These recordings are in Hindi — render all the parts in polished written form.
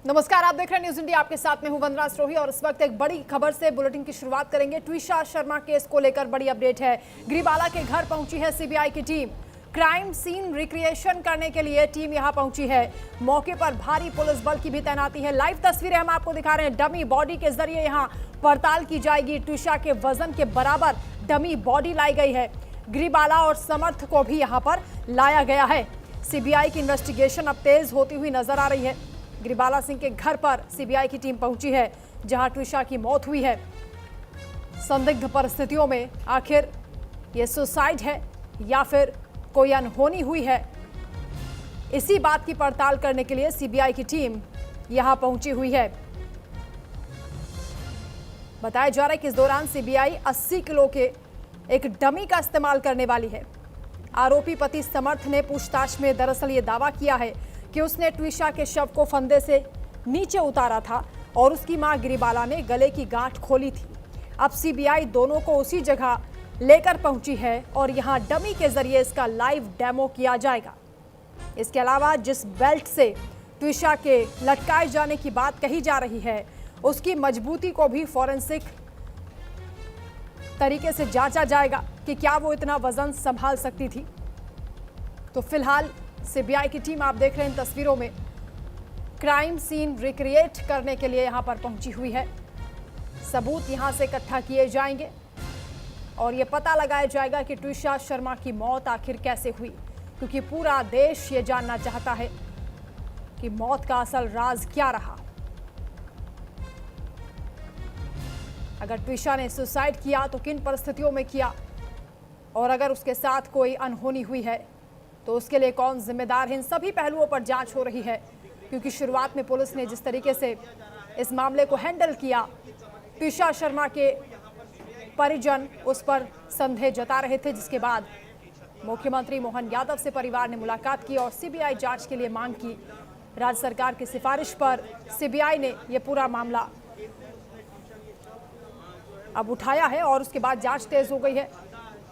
नमस्कार, आप देख रहे हैं न्यूज इंडिया। आपके साथ में हूं वंदना स्रोही और इस वक्त एक बड़ी खबर से बुलेटिन की शुरुआत करेंगे। ट्विशा शर्मा केस को लेकर बड़ी अपडेट है। गिरिबाला के घर पहुंची है सीबीआई की टीम। क्राइम सीन रिक्रिएशन करने के लिए टीम यहां पहुंची है। मौके पर भारी पुलिस बल की भी तैनाती है। लाइव तस्वीरें हम आपको दिखा रहे हैं। डमी बॉडी के जरिए यहां पड़ताल की जाएगी। ट्विशा के वजन के बराबर डमी बॉडी लाई गई है। गिरिबाला और समर्थ को भी यहां पर लाया गया है। सीबीआई की इन्वेस्टिगेशन अब तेज होती हुई नजर आ रही है। गिरिबाला सिंह के घर पर सीबीआई की टीम पहुंची है, जहां ट्विशा की मौत हुई है। संदिग्ध परिस्थितियों में आखिर ये सुसाइड है या फिर कोई अनहोनी हुई है, इसी बात की पड़ताल करने के लिए सीबीआई की टीम यहां पहुंची हुई है। बताया जा रहा है कि इस दौरान सीबीआई 80 किलो के एक डमी का इस्तेमाल करने वाली है। आरोपी पति समर्थ ने पूछताछ में दरअसल ये दावा किया है कि उसने ट्विशा के शव को फंदे से नीचे उतारा था और उसकी मां गिरिबाला ने गले की गांठ खोली थी। अब सीबीआई दोनों को उसी जगह लेकर पहुंची है और यहां डमी के जरिए इसका लाइव डेमो किया जाएगा। इसके अलावा जिस बेल्ट से ट्विशा के लटकाए जाने की बात कही जा रही है, उसकी मजबूती को भी फॉरेंसिक तरीके से जांचा जाएगा कि क्या वो इतना वजन संभाल सकती थी। तो फिलहाल सीबीआई की टीम, आप देख रहे हैं इन तस्वीरों में, क्राइम सीन रिक्रिएट करने के लिए यहां पर पहुंची हुई है। सबूत यहां से इकट्ठा किए जाएंगे और यह पता लगाया जाएगा कि ट्विशा शर्मा की मौत आखिर कैसे हुई, क्योंकि पूरा देश ये जानना चाहता है कि मौत का असल राज क्या रहा। अगर ट्विशा ने सुसाइड किया तो किन परिस्थितियों में किया, और अगर उसके साथ कोई अनहोनी हुई है तो उसके लिए कौन जिम्मेदार है। इन सभी पहलुओं पर जांच हो रही है, क्योंकि शुरुआत में पुलिस ने जिस तरीके से इस मामले को हैंडल किया, ट्विशा शर्मा के परिजन उस पर संदेह जता रहे थे, जिसके बाद मुख्यमंत्री मोहन यादव से परिवार ने मुलाकात की और सीबीआई जांच के लिए मांग की। राज्य सरकार की सिफारिश पर सीबीआई ने यह पूरा मामला अब उठाया है और उसके बाद जांच तेज हो गई है।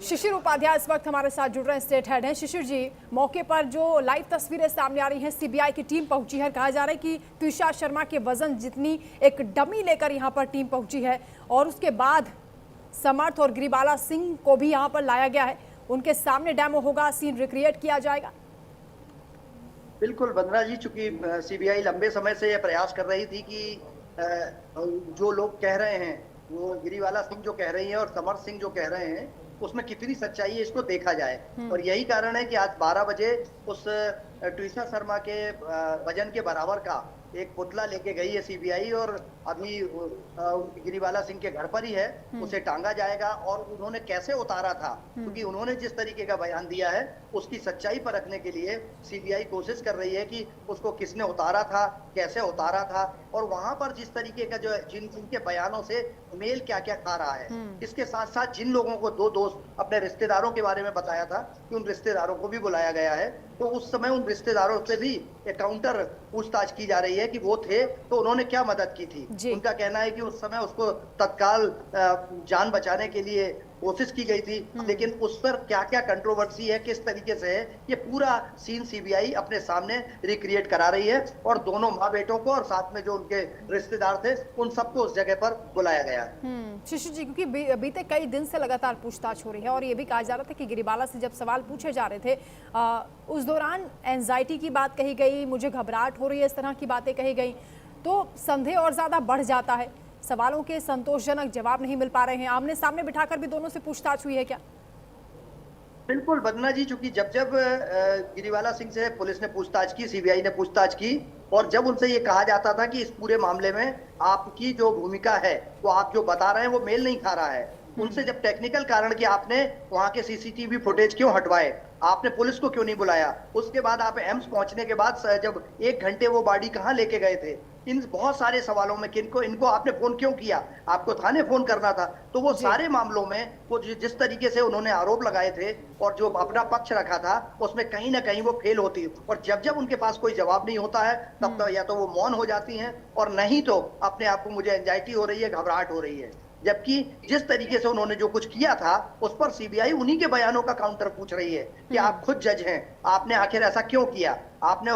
शिशिर उपाध्याय इस वक्त हमारे साथ जुड़ रहे हैं, स्टेट हेड हैं। शिशिर जी, मौके पर जो लाइव तस्वीरें सामने आ रही हैं, सीबीआई की टीम पहुंची है। कहा जा रहा है कि ट्विशा शर्मा के वजन जितनी एक डमी लेकर यहां पर टीम पहुंची है और उसके बाद समर्थ और गिरिबाला सिंह को भी यहां पर लाया गया है। उनके सामने डेमो होगा, सीन रिक्रिएट किया जाएगा। बिल्कुल वंदना जी, चूंकि सीबीआई लंबे समय से यह प्रयास कर रही थी कि जो लोग कह रहे हैं, वो गिरिबाला सिंह जो कह रही है और समर्थ सिंह जो कह रहे हैं, उसमें कितनी सच्चाई है इसको देखा जाए। और यही कारण है कि आज 12 बजे उस ट्विशा शर्मा के वजन के बराबर का एक पुतला लेके गई है सीबीआई और अभी गिरिबाला सिंह के घर पर ही है, उसे टांगा जाएगा। और उन्होंने कैसे उतारा था, क्योंकि उन्होंने जिस तरीके का बयान दिया है उसकी सच्चाई परखने के लिए सीबीआई कोशिश कर रही है कि उसको किसने उतारा था, कैसे उतारा था और वहां पर जिस तरीके का जो जिनके बयानों से मेल क्या क्या खा रहा है। इसके साथ साथ जिन लोगों को दो दोस्त अपने रिश्तेदारों के बारे में बताया था कि उन रिश्तेदारों को भी बुलाया गया है, तो उस समय उन रिश्तेदारों से भी काउंटर पूछताछ की जा रही है कि वो थे तो उन्होंने क्या मदद की थी। उनका कहना है कि उस समय उसको तत्काल जान बचाने के लिए कोशिश की गई थी, लेकिन उस पर क्या क्या कंट्रोवर्सी है, किस तरीके से है, ये पूरा सीन सीबीआई अपने सामने रिक्रिएट करा रही है। और दोनों माँ बेटों को और साथ में जो उनके रिश्तेदार थे उन सबको उस जगह पर बुलाया गया है। शिशिर जी, क्योंकि बीते कई दिन से लगातार पूछताछ हो रही है और ये भी कहा जा रहा था कि गिरिबाला से जब सवाल पूछे जा रहे थे, उस दौरान एंजाइटी की बात कही गई, मुझे घबराहट हो रही है, इस तरह की बातें कही गई, तो संदेह और ज्यादा बढ़ जाता है। सवालों के संतोषजनक जवाब नहीं मिल पा रहे हैं। आमने सामने बिठाकर भी दोनों से पूछताछ हुई है क्या? बिल्कुल वंदना जी, चूंकि जब गिरिबाला सिंह से पुलिस ने पूछताछ की, सीबीआई ने पूछताछ की और जब उनसे ये कहा जाता था कि इस पूरे मामले में आपकी जो भूमिका है, वो आप जो बता रहे हैं वो मेल नहीं खा रहा है, उनसे जब टेक्निकल कारण कि आपने वहां के सीसीटीवी फुटेज क्यों हटवाए, आपने पुलिस को क्यों नहीं बुलाया, उसके बाद आप एम्स पहुंचने के बाद जब 1 घंटे वो बॉडी कहां लेके गए थे, इन बहुत सारे सवालों में इनको आपने फोन क्यों किया, आपको थाने फोन करना था। तो वो सारे मामलों में वो जिस तरीके से उन्होंने आरोप लगाए थे और जो अपना पक्ष रखा था, उसमें कहीं ना कहीं वो फेल होती है। और जब जब उनके पास कोई जवाब नहीं होता है, तब तो या तो वो मौन हो जाती हैं और नहीं तो अपने आप को मुझे एंजाइटी हो रही है, घबराहट हो रही है। जबकि जिस तरीके से उन्होंने जो कुछ किया था उस पर सीबीआई उन्हीं के बयानों का काउंटर पूछ रही है कि आप खुद जज हैं, आपने आखिर ऐसा क्यों किया, आपने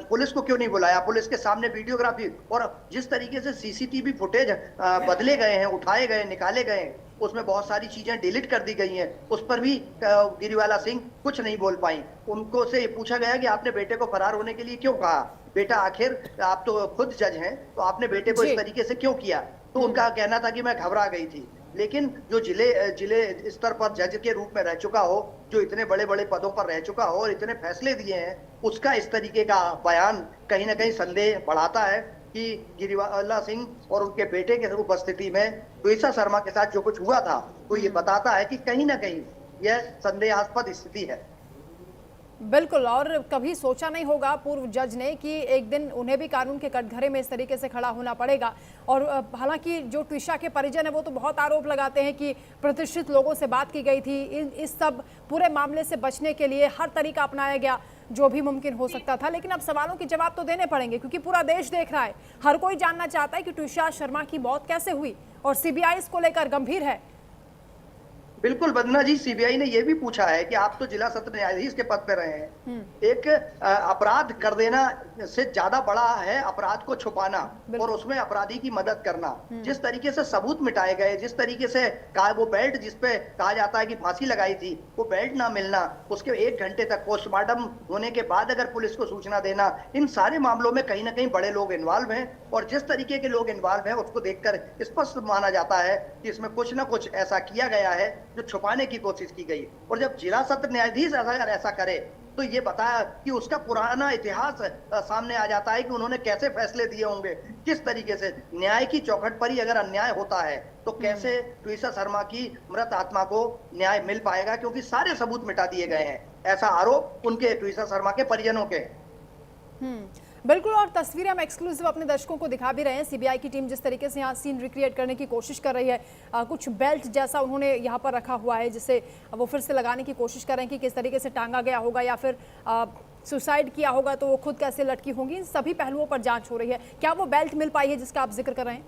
पुलिस को क्यों नहीं बुलाया, पुलिस के सामने वीडियोग्राफी और जिस तरीके से सीसीटीवी फुटेज बदले गए हैं, उठाए गए, निकाले गए, उसमें बहुत सारी चीजें डिलीट कर दी गई हैं, उस पर भी गिरिवाला सिंह कुछ नहीं बोल पाई। उनको से पूछा गया कि आपने बेटे को फरार होने के लिए क्यों कहा, बेटा आखिर आप तो खुद जज हैं, तो आपने बेटे को इस तरीके से क्यों किया, तो उनका कहना था कि मैं घबरा गई थी। लेकिन जो जिले स्तर पर जज के रूप में रह चुका हो, जो इतने बड़े बड़े पदों पर रह चुका हो और इतने फैसले दिए हैं, उसका इस तरीके का बयान कहीं ना कहीं संदेह बढ़ाता है कि गिरिवाला सिंह और उनके बेटे के उपस्थिति में ट्विसा शर्मा के साथ जो कुछ हुआ था, तो ये बताता है कि कहीं ना कहीं यह संदेहास्पद स्थिति है। बिल्कुल, और कभी सोचा नहीं होगा पूर्व जज ने कि एक दिन उन्हें भी कानून के कटघरे में इस तरीके से खड़ा होना पड़ेगा। और हालांकि जो ट्विशा के परिजन है वो तो बहुत आरोप लगाते हैं कि प्रतिष्ठित लोगों से बात की गई थी, इस सब पूरे मामले से बचने के लिए हर तरीका अपनाया गया जो भी मुमकिन हो सकता था। लेकिन अब सवालों के जवाब तो देने पड़ेंगे क्योंकि पूरा देश देख रहा है, हर कोई जानना चाहता है कि ट्विशा शर्मा की मौत कैसे हुई और सीबीआई इसको लेकर गंभीर है। बिल्कुल वंदना जी, सीबीआई ने यह भी पूछा है कि आप तो जिला सत्र न्यायाधीश के पद पे रहे हैं, एक अपराध कर देना से ज्यादा बड़ा है अपराध को छुपाना और उसमें अपराधी की मदद करना। जिस तरीके से सबूत मिटाए गए, जिस तरीके से वो बेल्ट जिसपे कहा जाता है कि फांसी लगाई थी, वो बेल्ट ना मिलना, उसके 1 घंटे तक पोस्टमार्टम होने के बाद अगर पुलिस को सूचना देना, इन सारे मामलों में कहीं ना कहीं बड़े लोग इन्वॉल्व हैं और जिस तरीके के लोग इन्वॉल्व हैं उसको देखकर स्पष्ट माना जाता है कि इसमें कुछ ना कुछ ऐसा किया गया है जो छुपाने की कोशिश की गई। और जब जिला सत्र न्यायाधीश अगर ऐसा करे तो ये बताया कि उसका पुराना इतिहास सामने आ जाता है कि उन्होंने कैसे फैसले दिए होंगे, किस तरीके से न्याय की चौखट पर ही अगर अन्याय होता है तो कैसे ट्विसा शर्मा की मृत आत्मा को न्याय मिल पाएगा, क्योंकि सारे सबूत मिटा दिए गए हैं। ऐसा आरोप उनके ट्विसा शर्मा के परिजनों के। बिल्कुल, और तस्वीरें हम एक्सक्लूसिव अपने दर्शकों को दिखा भी रहे हैं। सीबीआई की टीम जिस तरीके से यहाँ सीन रिक्रिएट करने की कोशिश कर रही है, कुछ बेल्ट जैसा उन्होंने यहाँ पर रखा हुआ है जिसे वो फिर से लगाने की कोशिश कर रहे हैं कि किस तरीके से टांगा गया होगा या फिर सुसाइड किया होगा तो वो खुद कैसे लटकी होंगी। इन सभी पहलुओं पर जांच हो रही है। क्या वो बेल्ट मिल पाई है जिसका आप जिक्र कर रहे हैं?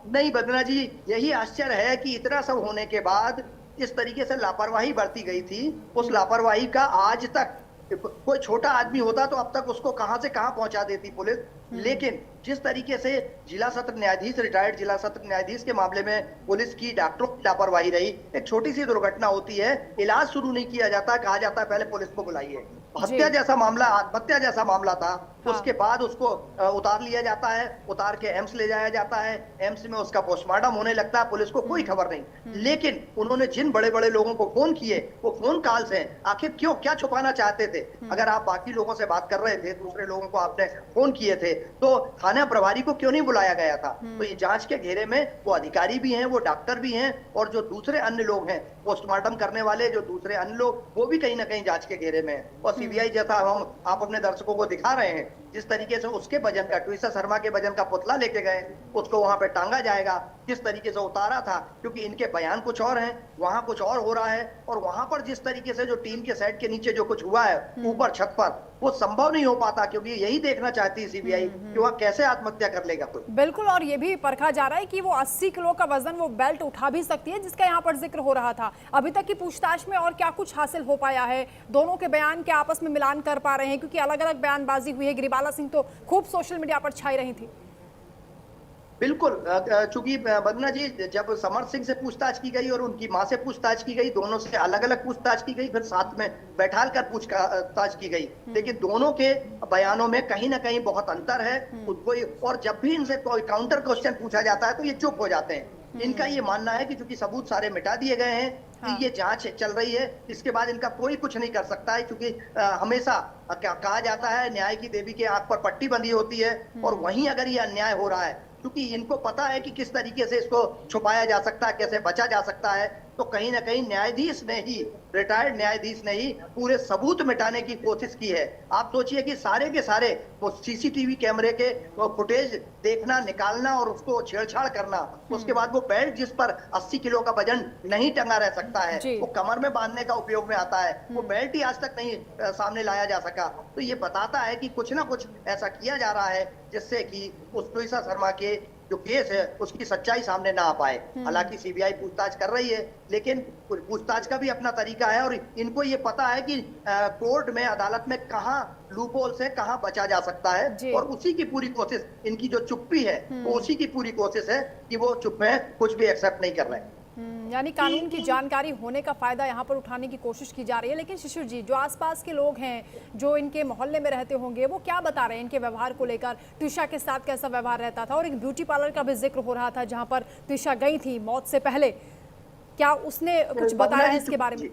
नहीं वंदना जी, यही आश्चर्य है कि इतना सब होने के बाद इस तरीके से लापरवाही बरती गई थी, उस लापरवाही का आज तक कोई छोटा आदमी होता तो अब तक उसको कहां से कहां पहुंचा देती पुलिस। लेकिन जिस तरीके से जिला सत्र न्यायाधीश, रिटायर्ड जिला सत्र न्यायाधीश के मामले में पुलिस की, डॉक्टरों की लापरवाही रही। एक छोटी सी दुर्घटना होती है, इलाज शुरू नहीं किया जाता, कहा जाता है पहले पुलिस को बुलाइए। हत्या जैसा मामला, आत्महत्या जैसा मामला था, उसके बाद उसको उतार लिया जाता है, उतार के एम्स ले जाया जाता है, एम्स में उसका पोस्टमार्टम होने लगता है, पुलिस को कोई खबर नहीं। लेकिन उन्होंने जिन बड़े बड़े लोगों को फोन किए, वो फोन कॉल्स हैं, आखिर क्यों, क्या छुपाना चाहते थे? अगर आप बाकी लोगों से बात कर रहे थे, दूसरे लोगों को आपने फोन किए थे, तो थाना प्रभारी को क्यों नहीं बुलाया गया था? तो ये जांच के घेरे में वो अधिकारी भी हैं, वो डॉक्टर भी हैं और जो दूसरे अन्य लोग हैं, पोस्टमार्टम करने वाले जो दूसरे अन्य लोग, वो भी कहीं ना कहीं जांच के घेरे में हैं। और सीबीआई जैसा हम आप अपने दर्शकों को दिखा रहे हैं, जिस तरीके से उसके वजन का, ट्विसा शर्मा के वजन का पुतला लेके गए, उसको वहां पे टांगा जाएगा, किस तरीके से उतारा था, क्योंकि इनके बयान कुछ और हैं, वहां कुछ और हो रहा है। और वहां पर जिस तरीके से जो टीम के सेट के नीचे जो कुछ हुआ है ऊपर छत पर, वो संभव नहीं हो पाता, क्योंकि यही देखना चाहती है सीबीआई कि वह कैसे आत्महत्या कर लेगा कोई। बिल्कुल, और ये भी परखा जा रहा है कि वो 80 किलो का वजन वो बेल्ट उठा भी सकती है जिसका यहाँ पर जिक्र हो रहा था। अभी तक की पूछताछ में और क्या कुछ हासिल हो पाया है? दोनों के बयान के आपस में मिलान कर पा रहे हैं? क्योंकि अलग अलग बयानबाजी हुई है। गिरिबाला सिंह तो खूब सोशल मीडिया पर छाई रही थी। बिल्कुल, चूंकि वंदना जी, जब समर सिंह से पूछताछ की गई और उनकी मां से पूछताछ की गई, दोनों से अलग अलग पूछताछ की गई, फिर साथ में बैठाल कर पूछताछ की गई, लेकिन दोनों के बयानों में कहीं ना कहीं बहुत अंतर है। कोई, और जब भी इनसे कोई काउंटर क्वेश्चन पूछा जाता है तो ये चुप हो जाते हैं। इनका ये मानना है कि चूंकि सबूत सारे मिटा दिए गए हैं, कि ये जांच चल रही है, इसके बाद इनका कोई कुछ नहीं कर सकता है, क्योंकि हमेशा कहा जाता है न्याय की देवी के आंख पर पट्टी बंधी होती है, और वहीं अगर ये अन्याय हो रहा है, क्योंकि इनको पता है कि किस तरीके से इसको छुपाया जा सकता है, कैसे बचा जा सकता है, तो कहीं ना कहीं न्यायाधीश ने ही, रिटायर्ड न्यायाधीश ने ही पूरे सबूत मिटाने की कोशिश की है। आप सोचिए कि सारे के सारे वो सीसीटीवी कैमरे के वो फुटेज देखना, निकालना और उसको छेड़छाड़ करना, उसके बाद वो बेल्ट जिस पर 80 किलो का वजन नहीं टंगा रह सकता है, वो कमर में बांधने का उपयोग में आता है, वो बेल्ट ही आज तक नहीं सामने लाया जा सका। तो ये बताता है कि कुछ ना कुछ ऐसा किया जा रहा है जिससे कि उस ट्विसा शर्मा के जो केस है उसकी सच्चाई सामने ना आ पाए। हालांकि सीबीआई पूछताछ कर रही है, लेकिन पूछताछ का भी अपना तरीका है और इनको ये पता है कि कोर्ट में, अदालत में कहाँ लूपहोल से कहाँ बचा जा सकता है, जी। और उसी की पूरी कोशिश, इनकी जो चुप्पी है वो उसी की पूरी कोशिश है कि वो चुप है, कुछ भी एक्सेप्ट नहीं कर रहे हैं। यानी कानून की जानकारी होने का फायदा यहाँ पर उठाने की कोशिश की जा रही है। लेकिन शिशिर जी, जो आसपास के लोग हैं, जो इनके मोहल्ले में रहते होंगे, वो क्या बता रहे हैं इनके व्यवहार को लेकर? ट्विशा के साथ कैसा व्यवहार रहता था? और एक ब्यूटी पार्लर का भी जिक्र हो रहा था जहाँ पर ट्विशा गई थी मौत से पहले, क्या उसने कुछ बताया है इसके बारे में?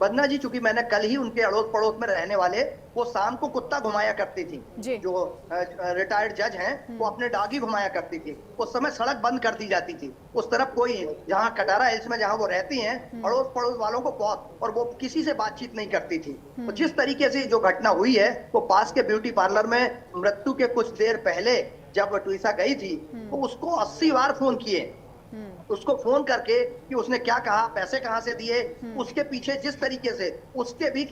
बंदना जी, चूंकि मैंने कल ही उनके अड़ोस पड़ोस में रहने वाले, वो शाम को कुत्ता घुमाया करती थी, जो रिटायर्ड जज हैं, वो अपने डॉगी घुमाया करती थी। उस समय सड़क बंद कर दी जाती थी, उस तरफ कोई, जहाँ कटारा हिल्स में जहाँ वो रहती हैं, अड़ोस पड़ोस वालों को बहुत, और वो किसी से बातचीत नहीं करती थी। तो जिस तरीके से जो घटना हुई है, वो पास के ब्यूटी पार्लर में मृत्यु के कुछ देर पहले जब ट्विशा गई थी, तो उसको 80 बार फोन किए, उसको फोन करके कि उसने क्या कहा, पैसे कहां से दिए, उसके पीछे जिस तरीके से उसके भी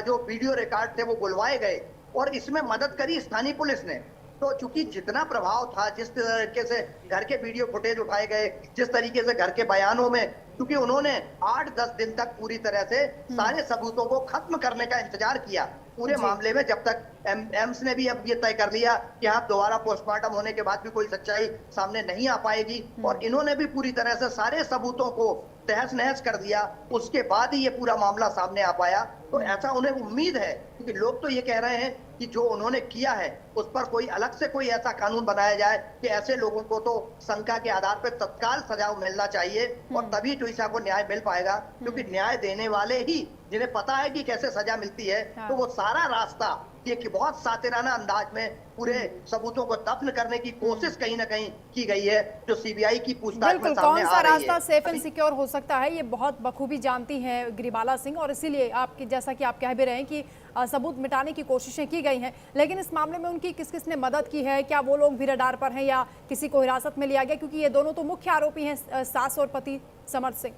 जो वीडियो रिकॉर्ड थे वो बुलवाए गए, और इसमें मदद करी स्थानीय पुलिस ने। तो चूंकि जितना प्रभाव था, जिस तरीके से घर के वीडियो फुटेज उठाए गए, जिस तरीके से घर के बयानों में, क्योंकि उन्होंने 8-10 दिन तक पूरी तरह से सारे सबूतों को खत्म करने का इंतजार किया पूरे मामले में, जब तक एम्स ने भी अब ये तय कर लिया कि हाँ, दोबारा पोस्टमार्टम होने के बाद भी कोई सच्चाई सामने नहीं आ पाएगी, और इन्होंने भी पूरी तरह से सारे सबूतों को तहस नहस कर दिया, उसके बाद ही ये पूरा मामला सामने आ पाया। तो ऐसा उन्हें उम्मीद है, क्योंकि लोग तो ये कह रहे हैं कि जो उन्होंने किया है उस पर कोई अलग से कोई ऐसा कानून बनाया जाए कि ऐसे लोगों को तो शंका के आधार पर तत्काल सजा मिलना चाहिए, और तभी ट्विशा को न्याय मिल पाएगा। क्योंकि न्याय देने वाले ही, जिन्हें पता है कि कैसे सजा मिलती है, तो वो सारा रास्ता कि बहुत सातिराना अंदाज में पूरे सबूतों को दफन करने की कोशिश कहीं ना कहीं की गई है, जो सीबीआई की पूछताछ में सामने कौन सा आ रही है। रास्ता सेफ एंड सिक्योर हो सकता है, ये बहुत बखूबी जानती हैं गिरिबाला सिंह, और इसीलिए आपकी, जैसा कि आप कह भी रहे हैं कि सबूत मिटाने की कोशिशें की गई हैं। लेकिन इस मामले में उनकी किस किस ने मदद की है? क्या वो लोग भी रडार पर हैं या किसी को हिरासत में लिया गया? क्योंकि ये दोनों तो मुख्य आरोपी हैं, सास और पति समर्थ सिंह।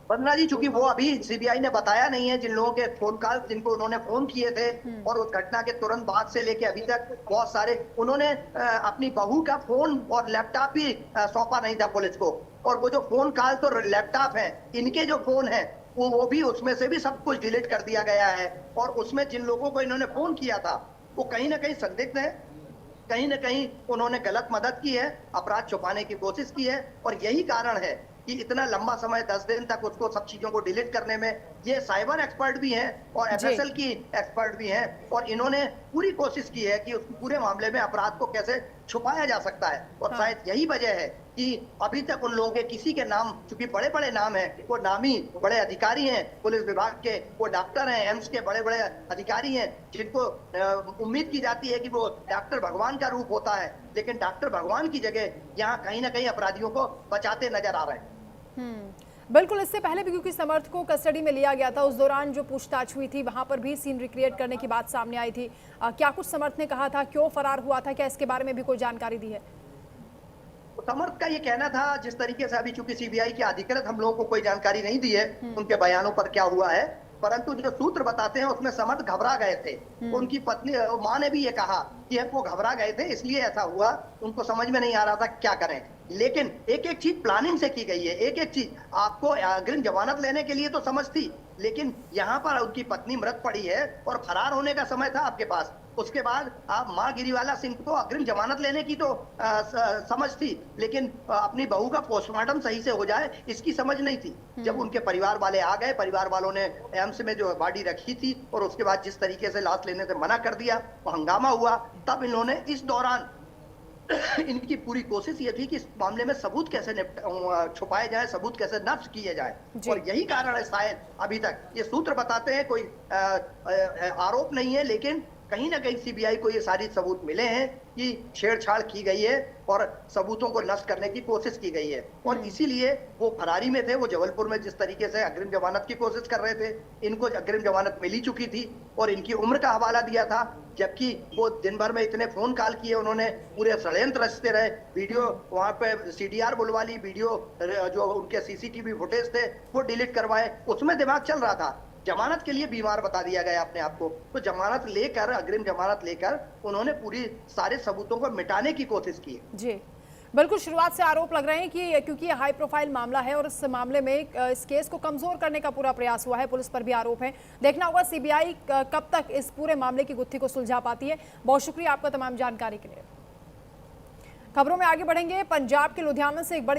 वंदना जी, चूंकि वो अभी सीबीआई ने बताया नहीं है जिन लोगों के फोन कॉल, जिनको उन्होंने फोन किए थे, और उस घटना के तुरंत बाद से लेके अभी तक बहुत सारे, उन्होंने अपनी बहू का फोन और लैपटॉप भी सौंपा नहीं था पुलिस को, और वो जो फोन कॉल तो लैपटॉप है, इनके जो फोन है वो भी, उसमें से भी सब कुछ डिलीट कर दिया गया है, और उसमें जिन लोगों को इन्होंने फोन किया था वो कहीं ना कहीं संदिग्ध है, कहीं ना कहीं उन्होंने गलत मदद की है, अपराध छुपाने की कोशिश की है, और यही कारण है कि इतना लंबा समय 10 दिन तक उसको सब चीजों को डिलीट करने में, ये साइबर एक्सपर्ट भी हैं और एफएसएल की एक्सपर्ट भी हैं, और इन्होंने पूरी कोशिश की है कि उस पूरे मामले में अपराध को कैसे छुपाया जा सकता है। और शायद यही वजह है कि अभी तक उन लोगों के किसी के नाम, चूंकि बड़े बड़े नाम हैं, वो नामी बड़े अधिकारी हैं पुलिस विभाग के, वो डॉक्टर हैं, एम्स के बड़े बड़े अधिकारी हैं, जिनको उम्मीद की जाती है कि वो डॉक्टर भगवान का रूप होता है, लेकिन डॉक्टर भगवान की जगह यहाँ कहीं ना कहीं अपराधियों को बचाते नजर आ रहे हैं। बिल्कुल, इससे पहले भी क्योंकि समर्थ को कस्टडी में लिया गया था, उस दौरान जो पूछताछ हुई थी वहां पर भी सीन रिक्रिएट करने की बात सामने आई थी। क्या कुछ समर्थ ने कहा था, क्यों फरार हुआ था, क्या इसके बारे में भी कोई जानकारी दी है? समर्थ का ये कहना था, जिस तरीके से अभी चूंकि सीबीआई की अधिकृत हम लोगों को कोई जानकारी नहीं दी है उनके बयानों पर क्या हुआ है, परंतु जो सूत्र बताते हैं उसमें समर्थ घबरा गए थे। उनकी पत्नी, मां ने भी ये कहा कि वो घबरा गए थे, इसलिए ऐसा हुआ, उनको समझ में नहीं आ रहा था क्या करें। लेकिन एक एक चीज प्लानिंग से की गई है, एक एक चीज। आपको अग्रिम जमानत लेने के लिए तो समझ थी, लेकिन यहाँ पर उनकी पत्नी मृत पड़ी है और फरार होने का समय था आपके पास, उसके बाद आप मां गिरिवाला सिंह को अग्रिम जमानत लेने की तो समझ थी, लेकिन अपनी बहू का पोस्टमार्टम सही से हो जाए इसकी समझ नहीं थी। जब उनके परिवार वाले आ गए, परिवार वालों ने एम्स में जो बॉडी रखी थी और उसके बाद जिस तरीके से लाश लेने से मना कर दिया, वो हंगामा हुआ, तब इन्होंने, इस दौरान इनकी पूरी कोशिश ये थी कि इस मामले में सबूत कैसे छुपाए जाए, सबूत कैसे नष्ट किए जाए, और यही कारण है शायद अभी तक, ये सूत्र बताते हैं, कोई आरोप नहीं है, लेकिन कहीं ना कहीं सीबीआई को ये सारी सबूत मिले हैं कि छेड़छाड़ की गई है और सबूतों को नष्ट करने की कोशिश की गई है, और इसीलिए वो फरारी में थे। वो जबलपुर में जिस तरीके से अग्रिम जमानत की कोशिश कर रहे थे, इनको अग्रिम जमानत मिली चुकी थी और इनकी उम्र का हवाला दिया था, जबकि वो दिन भर में इतने फोन कॉल किए, उन्होंने पूरे षड्यंत्र रचते रहे, वीडियो वहां पे सीडीआर बुलवा ली, वीडियो जो उनके सीसीटीवी फुटेज थे वो डिलीट करवाए, उसमें दिमाग चल रहा था। जमानत के लिए बीमार बता दिया गया अपने आप को। तो जमानत लेकर, अग्रिम जमानत लेकर उन्होंने पूरी सारे सबूतों को मिटाने की कोशिश की। जी बिल्कुल, शुरुआत से आरोप लग रहे हैं कि क्योंकि ये हाई प्रोफाइल मामला है और इस मामले में इस केस को कमजोर करने का पूरा प्रयास हुआ है, पुलिस पर भी आरोप है। देखना होगा सीबीआई कब तक इस पूरे मामले की गुत्थी को सुलझा पाती है। बहुत शुक्रिया आपका तमाम जानकारी के लिए। खबरों में आगे बढ़ेंगे। पंजाब के लुधियाना से एक बड़ी